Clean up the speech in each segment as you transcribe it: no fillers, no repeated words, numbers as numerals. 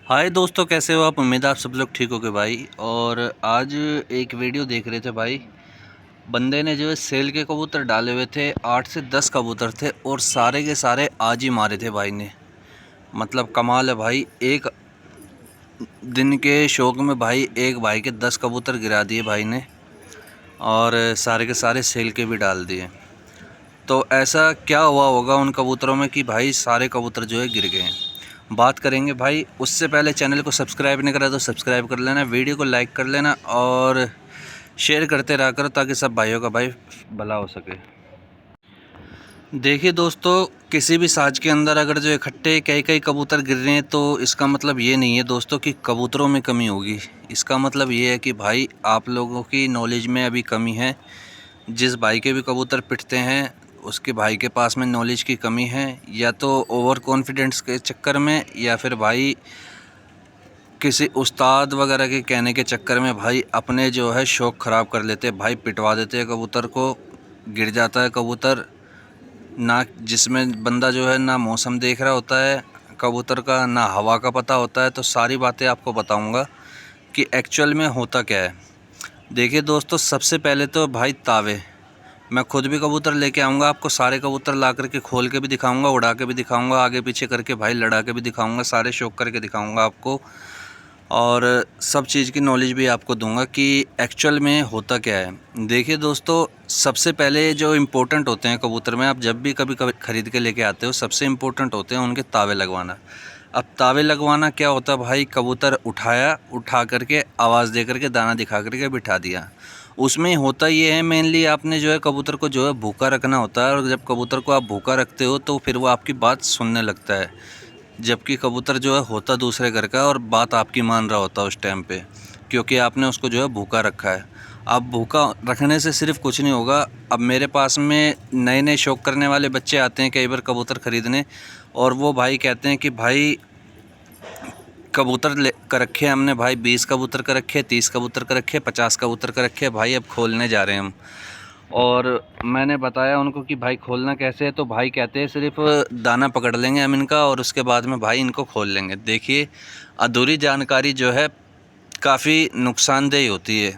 हाय दोस्तों, कैसे हो आप। उम्मीद है आप सब लोग ठीक हो गए भाई। और आज एक वीडियो देख रहे थे भाई। बंदे ने जो है सेल के कबूतर डाले हुए थे, 8 से 10 कबूतर थे और सारे के सारे आज ही मारे थे भाई ने। मतलब कमाल है भाई। एक दिन के शौक में भाई एक भाई के 10 कबूतर गिरा दिए भाई ने, और सारे के सारे सेल के भी डाल दिए। तो ऐसा क्या हुआ होगा उन कबूतरों में कि भाई सारे कबूतर जो है गिर गए हैं। बात करेंगे भाई। उससे पहले चैनल को सब्सक्राइब नहीं करा तो सब्सक्राइब कर लेना, वीडियो को लाइक कर लेना और शेयर करते रहा करो ताकि सब भाइयों का भाई भला हो सके। देखिए दोस्तों, किसी भी साज के अंदर अगर जो इकट्ठे कई कई कबूतर गिर रहे हैं तो इसका मतलब ये नहीं है दोस्तों कि कबूतरों में कमी होगी। इसका मतलब ये है कि भाई आप लोगों की नॉलेज में अभी कमी है। जिस भाई के भी कबूतर पिटते हैं उसके भाई के पास में नॉलेज की कमी है, या तो ओवर कॉन्फिडेंस के चक्कर में, या फिर भाई किसी उस्ताद वगैरह के कहने के चक्कर में भाई अपने जो है शौक़ ख़राब कर लेते हैं भाई। पिटवा देते हैं कबूतर को, गिर जाता है कबूतर। ना जिसमें बंदा जो है ना मौसम देख रहा होता है कबूतर का, ना हवा का पता होता है। तो सारी बातें आपको बताऊंगा कि एक्चुअल में होता क्या है। देखिए दोस्तों, सबसे पहले तो भाई तावे। मैं खुद भी कबूतर लेके आऊँगा, आपको सारे कबूतर ला करके खोल के भी दिखाऊंगा, उड़ा के भी दिखाऊंगा, आगे पीछे करके भाई लड़ा के भी दिखाऊंगा, सारे शौक करके दिखाऊंगा आपको। और सब चीज़ की नॉलेज भी आपको दूंगा कि एक्चुअल में होता क्या है। देखिए दोस्तों, सबसे पहले जो इम्पोर्टेंट होते हैं कबूतर में, आप जब भी कभी कभी ख़रीद के लेके आते हो, सबसे इम्पोर्टेंट होते हैं उनके तावे लगवाना। अब तावे लगवाना क्या होता है भाई, कबूतर उठा करके आवाज़ दे करके दाना दिखा करके बिठा दिया। उसमें होता ये है मेनली, आपने जो है कबूतर को जो है भूखा रखना होता है। और जब कबूतर को आप भूखा रखते हो तो फिर वो आपकी बात सुनने लगता है, जबकि कबूतर जो है होता दूसरे घर का और बात आपकी मान रहा होता है उस टाइम पे, क्योंकि आपने उसको जो है भूखा रखा है। अब भूखा रखने से सिर्फ कुछ नहीं होगा। अब मेरे पास में नए नए शौक़ करने वाले बच्चे आते हैं कई बार कबूतर ख़रीदने, और वो भाई कहते हैं कि भाई कबूतर ले कर रखे हमने भाई, 20 कबूतर कर रखे, 30 कबूतर कर रखे, 50 कबूतर कर रखे भाई, अब खोलने जा रहे हैं हम। और मैंने बताया उनको कि भाई खोलना कैसे है, तो भाई कहते हैं सिर्फ दाना पकड़ लेंगे हम इनका और उसके बाद में भाई इनको खोल लेंगे। देखिए, अधूरी जानकारी जो है काफ़ी नुकसानदेह होती है।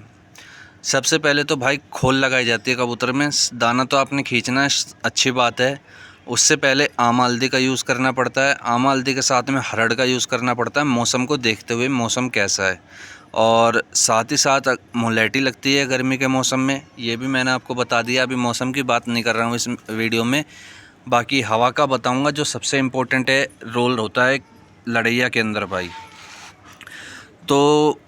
सबसे पहले तो भाई खोल लगाई जाती है कबूतर में। दाना तो आपने खींचना अच्छी बात है, उससे पहले आमा हल्दी का यूज़ करना पड़ता है। आमा हल्दी के साथ में हरड़ का यूज़ करना पड़ता है, मौसम को देखते हुए, मौसम कैसा है। और साथ ही साथ मुलेठी लगती है गर्मी के मौसम में, ये भी मैंने आपको बता दिया। अभी मौसम की बात नहीं कर रहा हूँ इस वीडियो में, बाकी हवा का बताऊँगा जो सबसे इम्पोर्टेंट है, रोल होता है लड़ैया के अंदर भाई। तो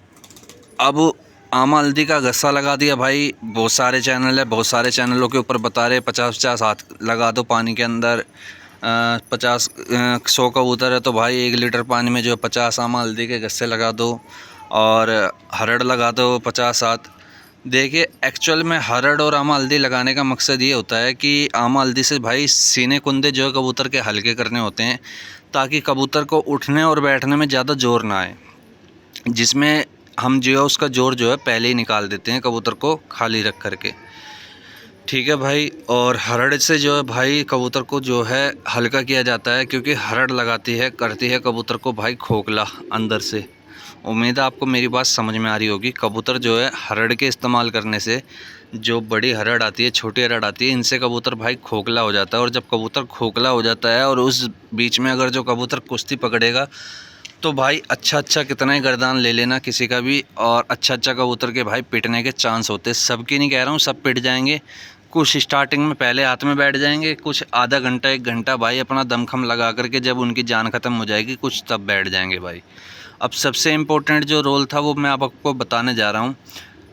अब आमा हल्दी का गस्सा लगा दिया भाई। बहुत सारे चैनल है, बहुत सारे चैनलों के ऊपर बता रहे 50-50 हाथ लगा दो पानी के अंदर। 100 कबूतर है तो भाई 1 लीटर पानी में जो 50 आमा हल्दी के गस्से लगा दो और हरड़ लगा दो 50 हाथ। देखिए, एक्चुअल में हरड़ और आमा हल्दी लगाने का मकसद ये होता है कि आमा हल्दी से भाई सीने कुंदे जो है कबूतर के हल्के करने होते हैं, ताकि कबूतर को उठने और बैठने में ज़्यादा जोर ना आए, जिसमें हम जो है उसका जोर जो है पहले ही निकाल देते हैं कबूतर को खाली रख करके। ठीक है भाई। और हरड़ से जो है भाई कबूतर को जो है हल्का किया जाता है, क्योंकि हरड़ करती है कबूतर को भाई खोखला अंदर से। उम्मीद है आपको मेरी बात समझ में आ रही होगी। कबूतर जो है हरड़ के इस्तेमाल करने से, जो बड़ी हरड़ आती है, छोटी हरड़ आती है, इनसे कबूतर भाई खोखला हो जाता है। और जब कबूतर खोखला हो जाता है और उस बीच में अगर जो कबूतर कुश्ती पकड़ेगा तो भाई अच्छा कितना ही गर्दान ले लेना किसी का भी, और अच्छा कबूतर के भाई पिटने के चांस होते हैं। सबकी नहीं कह रहा हूँ, सब पिट जाएंगे। कुछ स्टार्टिंग में पहले हाथ में बैठ जाएंगे, कुछ आधा घंटा 1 घंटा भाई अपना दमखम लगा करके जब उनकी जान ख़त्म हो जाएगी कुछ, तब बैठ जाएंगे भाई। अब सबसे इम्पोर्टेंट जो रोल था वो मैं आपको बताने जा रहा हूँ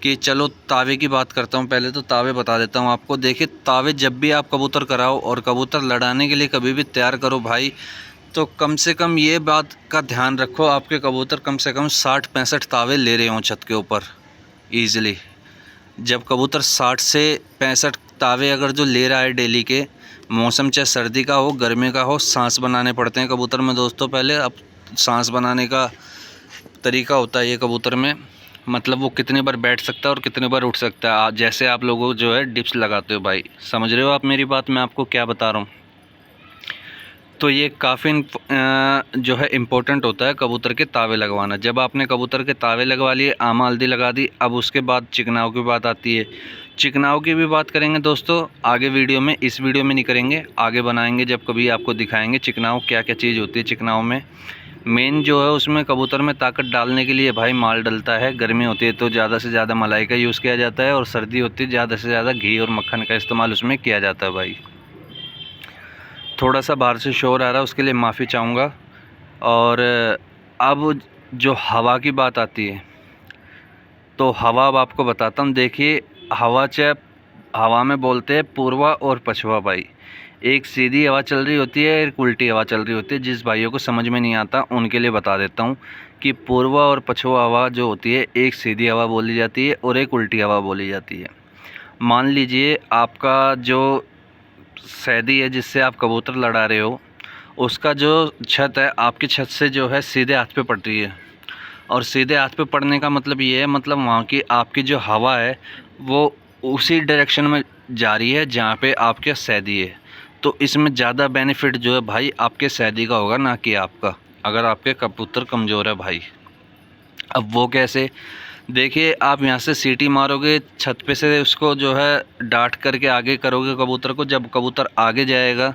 कि चलो तावे की बात करता हूँ। पहले तो तावे बता देता हूँ आपको। देखिए, तावे जब भी आप कबूतर कराओ और कबूतर लड़ाने के लिए कभी भी तैयार करो भाई, तो कम से कम ये बात का ध्यान रखो आपके कबूतर कम से कम 60-65 तावे ले रहे हों छत के ऊपर ईज़िली। जब कबूतर 60 से 65 तावे अगर जो ले रहा है डेली के, मौसम चाहे सर्दी का हो गर्मी का हो, सांस बनाने पड़ते हैं कबूतर में दोस्तों पहले। अब सांस बनाने का तरीका होता है ये कबूतर में, मतलब वो कितनी बार बैठ सकता है और कितनी बार उठ सकता है। जैसे आप लोगों जो है डिप्स लगाते हो भाई, समझ रहे हो आप मेरी बात, मैं आपको क्या बता रहा हूँ। तो ये काफ़ी जो है इम्पोर्टेंट होता है कबूतर के तावे लगवाना। जब आपने कबूतर के तावे लगवा लिए, आमा हल्दी लगा दी, अब उसके बाद चिकनाव की बात आती है। चिकनाव की भी बात करेंगे दोस्तों आगे वीडियो में, इस वीडियो में नहीं करेंगे, आगे बनाएंगे जब कभी आपको दिखाएंगे चिकनाव क्या क्या चीज़ होती है। चिकनाव में मेन जो है उसमें कबूतर में ताकत डालने के लिए भाई माल डलता है। गर्मी होती है तो ज़्यादा से ज़्यादा मलाई का यूज़ किया जाता है, और सर्दी होती है ज़्यादा से ज़्यादा घी और मक्खन का इस्तेमाल उसमें किया जाता है। भाई थोड़ा सा बाहर से शोर आ रहा है, उसके लिए माफ़ी चाहूँगा। और अब जो हवा की बात आती है, तो हवा अब आपको बताता हूँ। देखिए हवा में बोलते हैं पूर्वा और पछवा भाई। एक सीधी हवा चल रही होती है, एक उल्टी हवा चल रही होती है। जिस भाइयों को समझ में नहीं आता उनके लिए बता देता हूँ कि पूर्वा और पछवा हवा जो होती है, एक सीधी हवा बोली जाती है और एक उल्टी हवा बोली जाती है। मान लीजिए आपका जो सैदी है जिससे आप कबूतर लड़ा रहे हो, उसका जो छत है आपकी छत से जो है सीधे हाथ पे पड़ रही है। और सीधे हाथ पे पड़ने का मतलब ये है, मतलब वहाँ की आपकी जो हवा है वो उसी डायरेक्शन में जा रही है जहाँ पे आपके सैदी है। तो इसमें ज़्यादा बेनिफिट जो है भाई आपके सैदी का होगा, ना कि आपका, अगर आपके कबूतर कमज़ोर है भाई। अब वो कैसे, देखिए आप यहाँ से सीटी मारोगे छत पे से, उसको जो है डांट करके आगे करोगे कबूतर को। जब कबूतर आगे जाएगा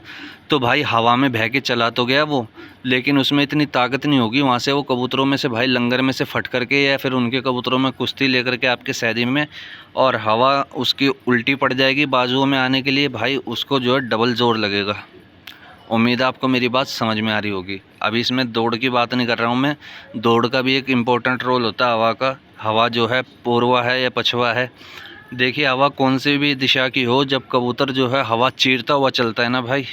तो भाई हवा में बह के चला तो गया वो, लेकिन उसमें इतनी ताकत नहीं होगी वहाँ से वो कबूतरों में से भाई लंगर में से फट करके या फिर उनके कबूतरों में कुश्ती लेकर के आपके सैदी में, और हवा उसकी उल्टी पड़ जाएगी बाजुओं में आने के लिए। भाई उसको जो है डबल जोर लगेगा। उम्मीद है आपको मेरी बात समझ में आ रही होगी। अभी इसमें दौड़ की बात नहीं कर रहा हूँ मैं, दौड़ का भी एक इम्पोर्टेंट रोल होता है हवा का। हवा जो है पूर्वा है या पछवा है, देखिए हवा कौन सी भी दिशा की हो, जब कबूतर जो है हवा चीरता हुआ चलता है ना भाई,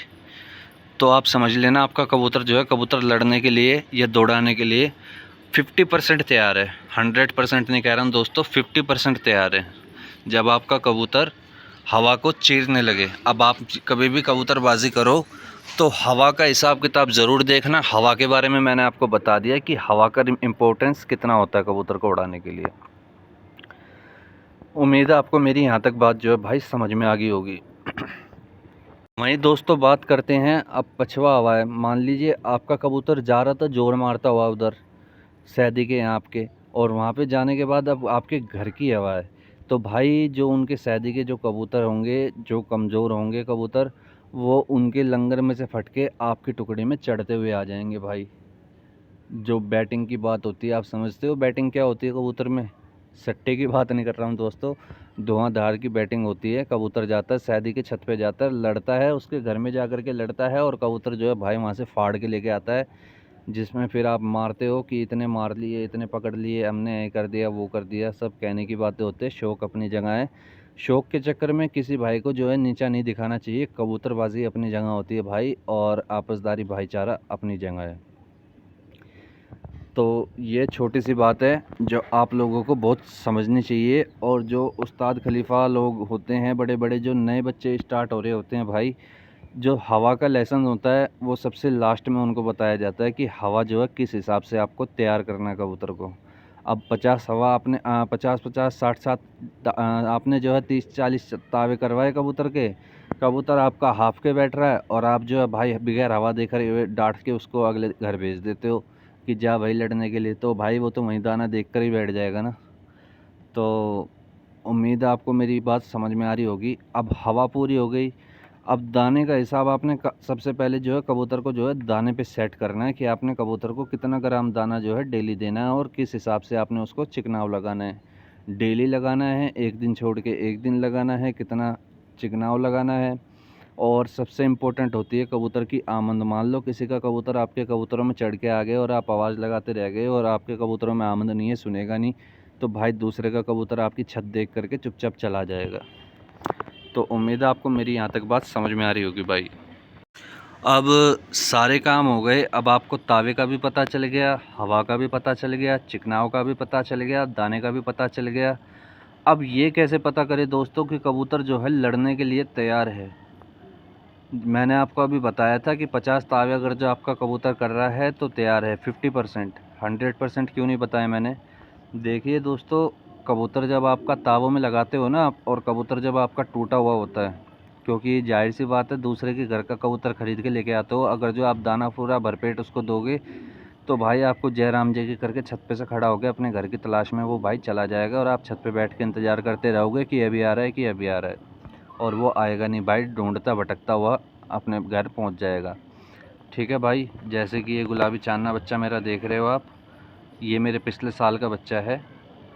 तो आप समझ लेना आपका कबूतर जो है कबूतर लड़ने के लिए या दौड़ाने के लिए 50% तैयार है। 100% नहीं कह रहा हूँ दोस्तों, 50% तैयार है। जब आपका कबूतर हवा को चीरने लगे, अब आप कभी भी कबूतरबाजी करो तो हवा का हिसाब किताब ज़रूर देखना। हवा के बारे में मैंने आपको बता दिया कि हवा का इम्पोर्टेंस कितना होता है कबूतर को उड़ाने के लिए। उम्मीद है आपको मेरी यहाँ तक बात जो है भाई समझ में आ गई होगी। वहीं दोस्तों बात करते हैं अब पछवा हवा है। मान लीजिए आपका कबूतर जा रहा था जोर मारता हुआ उधर सैदी के यहाँ आपके, और वहाँ पे जाने के बाद अब आपके घर की हवा है, तो भाई जो उनके सैदी के जो कबूतर होंगे, जो कमज़ोर होंगे कबूतर, वो उनके लंगर में से फट के आपकी टुकड़ी में चढ़ते हुए आ जाएंगे भाई। जो बैटिंग की बात होती है, आप समझते हो बैटिंग क्या होती है कबूतर में, सट्टे की बात नहीं कर रहा हूँ दोस्तों, धुआंधार की बैटिंग होती है। कबूतर जाता है सैदी के छत पे, जाता है लड़ता है, उसके घर में जा कर के लड़ता है, और कबूतर जो है भाई वहाँ से फाड़ के लेके आता है, जिसमें फिर आप मारते हो कि इतने मार लिए, इतने पकड़ लिए हमने, ये कर दिया वो कर दिया। सब कहने की बातें होते हैं, शौक़ अपनी जगह है। शौक़ के चक्कर में किसी भाई को जो है नीचा नहीं दिखाना चाहिए। कबूतरबाजी अपनी जगह होती है भाई, और आपसदारी भाईचारा अपनी जगह है। तो ये छोटी सी बात है जो आप लोगों को बहुत समझनी चाहिए। और जो उस्ताद खलीफा लोग होते हैं बड़े बड़े, जो नए बच्चे स्टार्ट हो रहे होते हैं भाई, जो हवा का लेसन होता है वो सबसे लास्ट में उनको बताया जाता है कि हवा जो है किस हिसाब से आपको तैयार करना है कबूतर को। अब 50 हवा आपने 50-50 60-60 आपने जो है 30-40 तावे करवाए कबूतर के, कबूतर आपका हाफ के बैठ रहा है, और आप जो है भाई बगैर हवा देकर हुए डांट के उसको अगले घर भेज देते हो कि जा भाई लड़ने के लिए। तो भाई वो तो वहीं दाना देख कर ही बैठ जाएगा ना। तो उम्मीद है आपको मेरी बात समझ में आ रही होगी। अब हवा पूरी हो गई, अब दाने का हिसाब आपने सबसे पहले जो है कबूतर को जो है दाने पे सेट करना है कि आपने कबूतर को कितना ग्राम दाना जो है डेली देना है, और किस हिसाब से आपने उसको चिकनाव लगाना है। डेली लगाना है, एक दिन छोड़ के एक दिन लगाना है, कितना चिकनाव लगाना है। और सबसे इम्पोर्टेंट होती है कबूतर की आमद। मान लो किसी का कबूतर आपके कबूतरों में चढ़ के आ गए और आप आवाज़ लगाते रह गए और आपके कबूतरों में आमद नहीं है, सुनेगा नहीं, तो भाई दूसरे का कबूतर आपकी छत देख करके चुपचाप चला जाएगा। तो उम्मीद है आपको मेरी यहाँ तक बात समझ में आ रही होगी भाई। अब सारे काम हो गए, अब आपको तावे का भी पता चल गया, हवा का भी पता चल गया, चिकनाव का भी पता चल गया, दाने का भी पता चल गया। अब ये कैसे पता करें दोस्तों कि कबूतर जो है लड़ने के लिए तैयार है। मैंने आपको अभी बताया था कि 50 तावे अगर जो आपका कबूतर कर रहा है तो तैयार है। 50%, 100% क्यों नहीं बताया मैंने। देखिए दोस्तों, कबूतर जब आपका तावों में लगाते हो ना आप, और कबूतर जब आपका टूटा हुआ होता है, क्योंकि जाहिर सी बात है दूसरे के घर का कबूतर ख़रीद के लेके आते हो, अगर जो आप दाना पूरा भरपेट उसको दोगे तो भाई आपको जयराम जी की करके छत पे से खड़ा होकर अपने घर की तलाश में वो भाई चला जाएगा और आप छत पे बैठ के इंतज़ार करते रहोगे कि अभी आ रहा है, कि अभी आ रहा है, और वो आएगा नहीं भाई, ढूंढता भटकता हुआ अपने घर पहुंच जाएगा। ठीक है भाई, जैसे कि ये गुलाबी चांदना बच्चा मेरा देख रहे हो आप, ये मेरे पिछले साल का बच्चा है।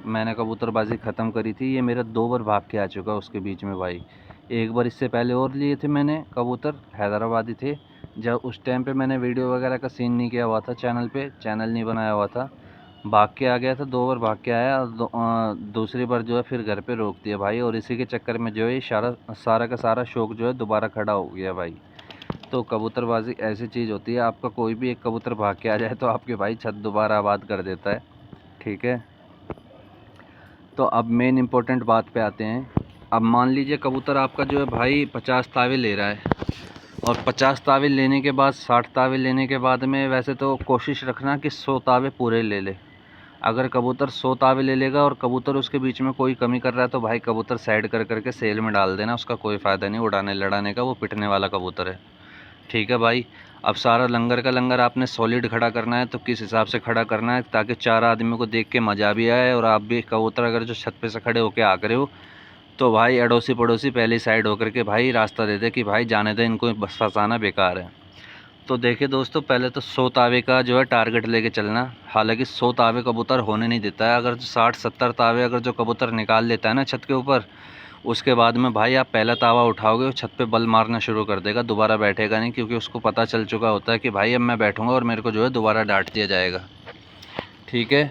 मैंने कबूतरबाजी ख़त्म करी थी, ये मेरा 2 बार भाग के आ चुका उसके बीच में भाई। एक बार इससे पहले और लिए थे मैंने कबूतर, हैदराबादी थे, जब उस टाइम पे मैंने वीडियो वगैरह का सीन नहीं किया हुआ था चैनल पे, चैनल नहीं बनाया हुआ था, भाग के आ गया था, 2 बार भाग के आया, दूसरी बार जो है फिर घर पे रोक दिया भाई, और इसी के चक्कर में जो है सारा का सारा शौक़ जो है दोबारा खड़ा हो गया भाई। तो कबूतरबाजी ऐसी चीज़ होती है, आपका कोई भी एक कबूतर भाग के आ जाए तो आपके भाई छत दोबारा आबाद कर देता है। ठीक है, तो अब मेन इम्पोर्टेंट बात पे आते हैं। अब मान लीजिए कबूतर आपका जो है भाई 50 तावे ले रहा है, और 50 तावे लेने के बाद 60 तावे लेने के बाद में वैसे तो कोशिश रखना कि 100 तावे पूरे ले ले। अगर कबूतर 100 तावे ले लेगा और कबूतर उसके बीच में कोई कमी कर रहा है तो भाई कबूतर साइड कर करके सेल में डाल देना, उसका कोई फ़ायदा नहीं उड़ाने लड़ाने का, वो पिटने वाला कबूतर है। ठीक है भाई, अब सारा लंगर का लंगर आपने सॉलिड खड़ा करना है, तो किस हिसाब से खड़ा करना है ताकि 4 आदमियों को देख के मज़ा भी आए, और आप भी कबूतर अगर जो छत पे से खड़े होके आ रहे हो तो भाई अड़ोसी पड़ोसी पहली साइड होकर के भाई रास्ता दे दे कि भाई जाने दे, इनको बस फंसाना बेकार है। तो देखिए दोस्तों, पहले तो 100 तावे का जो है टारगेट लेके चलना। हालांकि 100 तावे कबूतर होने नहीं देता है, अगर 60-70 तावे अगर जो कबूतर निकाल लेता है ना छत के ऊपर, उसके बाद में भाई आप पहला तावा उठाओगे वो छत पे बल मारना शुरू कर देगा, दोबारा बैठेगा नहीं, क्योंकि उसको पता चल चुका होता है कि भाई अब मैं बैठूँगा और मेरे को जो है दोबारा डांट दिया जाएगा। ठीक है,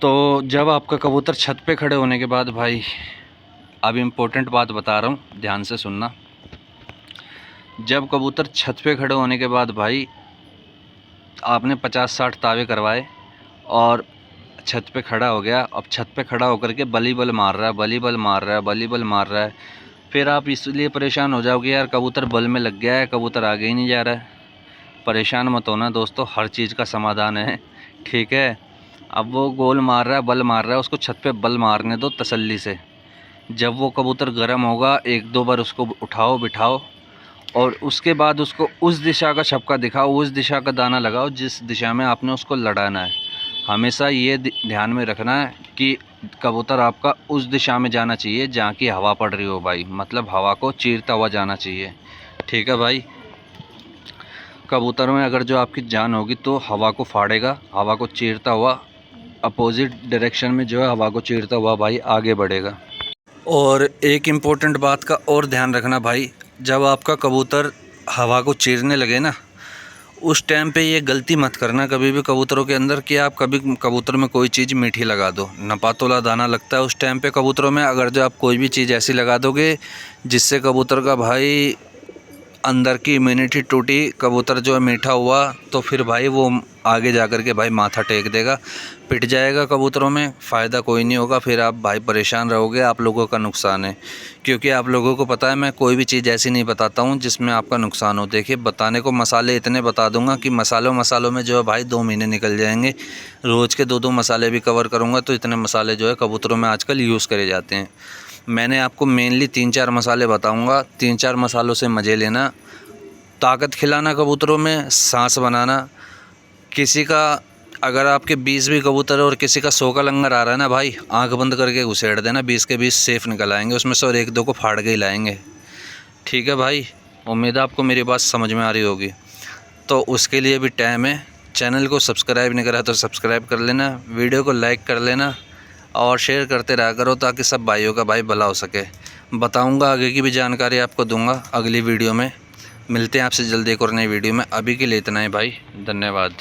तो जब आपका कबूतर छत पे खड़े होने के बाद भाई, अब इम्पोर्टेंट बात बता रहा हूँ, ध्यान से सुनना। जब कबूतर छत पे खड़े होने के बाद भाई आपने 50-60 तावे करवाए और छत पे खड़ा हो गया, अब छत पे खड़ा होकर के बली बल मार रहा है, बली बल मार रहा है, बली बल मार रहा है, फिर आप इसलिए परेशान हो जाओगे यार कबूतर बल में लग गया है, कबूतर आगे ही नहीं जा रहा है। परेशान मत होना दोस्तों, हर चीज़ का समाधान है। ठीक है, अब वो गोल मार रहा है, बल मार रहा है, उसको छत पे बल मारने दो तसल्ली से। जब वो कबूतर गर्म होगा 1-2 बार उसको उठाओ बिठाओ, और उसके बाद उसको उस दिशा का छपका दिखाओ, उस दिशा का दाना लगाओ जिस दिशा में आपने उसको लड़ाना है। हमेशा ये ध्यान में रखना है कि कबूतर आपका उस दिशा में जाना चाहिए जहाँ की हवा पड़ रही हो भाई, मतलब हवा को चीरता हुआ जाना चाहिए। ठीक है भाई, कबूतर में अगर जो आपकी जान होगी तो हवा को फाड़ेगा, हवा को चीरता हुआ अपोजिट डायरेक्शन में जो है हवा को चीरता हुआ भाई आगे बढ़ेगा। और एक इम्पोर्टेंट बात का और ध्यान रखना भाई, जब आपका कबूतर हवा को चीरने लगे ना, उस टाइम पे ये गलती मत करना कभी भी कबूतरों के अंदर कि आप कभी कबूतर में कोई चीज़ मीठी लगा दो। नपातोला दाना लगता है उस टाइम पे कबूतरों में, अगर जो आप कोई भी चीज़ ऐसी लगा दोगे जिससे कबूतर का भाई अंदर की इम्यूनिटी टूटी, कबूतर जो है मीठा हुआ, तो फिर भाई वो आगे जा कर के भाई माथा टेक देगा, पिट जाएगा कबूतरों में, फ़ायदा कोई नहीं होगा, फिर आप भाई परेशान रहोगे, आप लोगों का नुकसान है। क्योंकि आप लोगों को पता है मैं कोई भी चीज़ ऐसी नहीं बताता हूँ जिसमें आपका नुकसान हो। देखिए, बताने को मसाले इतने बता दूंगा कि मसालों में जो है भाई 2 महीने निकल जाएंगे। रोज़ के 2-2 मसाले भी कवर करूँगा, तो इतने मसाले जो है कबूतरों में आजकल यूज़ करे जाते हैं। मैंने आपको मेनली 3-4 मसाले बताऊँगा, 3-4 मसालों से मज़े लेना, ताकत खिलाना कबूतरों में, सांस बनाना। किसी का अगर आपके 20 भी कबूतर है और किसी का 100 का लंगर आ रहा है ना भाई, आंख बंद करके घुसेड़ देना, 20 के 20 सेफ निकल आएंगे उसमें से, और 1-2 को फाड़ के ही लाएंगे। ठीक है भाई, उम्मीद है आपको मेरी बात समझ में आ रही होगी। तो उसके लिए भी टाइम है। चैनल को सब्सक्राइब नहीं करा तो सब्सक्राइब कर लेना, वीडियो को लाइक कर लेना और शेयर करते रहा करो ताकि सब भाइयों का भाई भला हो सके। बताऊँगा, आगे की भी जानकारी आपको दूँगा अगली वीडियो में। मिलते हैं आपसे जल्दी एक और नई वीडियो में। अभी के लिए इतना ही भाई, धन्यवाद।